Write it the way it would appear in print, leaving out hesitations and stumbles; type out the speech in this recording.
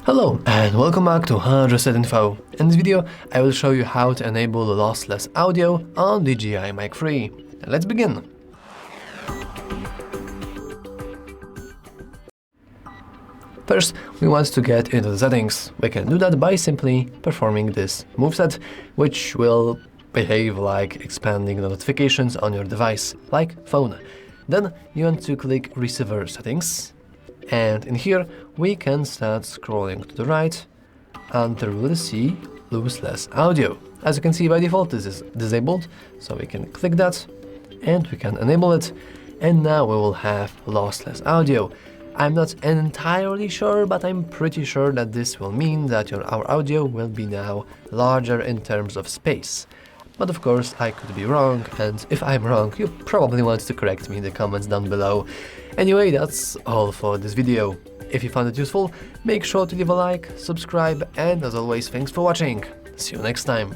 Hello and welcome back to HardReset.info. In this video, I will show you how to enable lossless audio on DJI Mic 3. Let's begin. First, we want to get into the settings. We can do that by simply performing this moveset, which will behave like expanding the notifications on your device, like phone. Then you want to click Receiver Settings. And in here, we can start scrolling to the right until we will see lossless audio. As you can see, by default, this is disabled, so we can click that and we can enable it. And now we will have lossless audio. I'm not entirely sure, but I'm pretty sure that this will mean that our audio will be now larger in terms of space. But of course, I could be wrong, and if I'm wrong, you probably want to correct me in the comments down below. Anyway, that's all for this video. If you found it useful, make sure to leave a like, subscribe, and as always, thanks for watching. See you next time.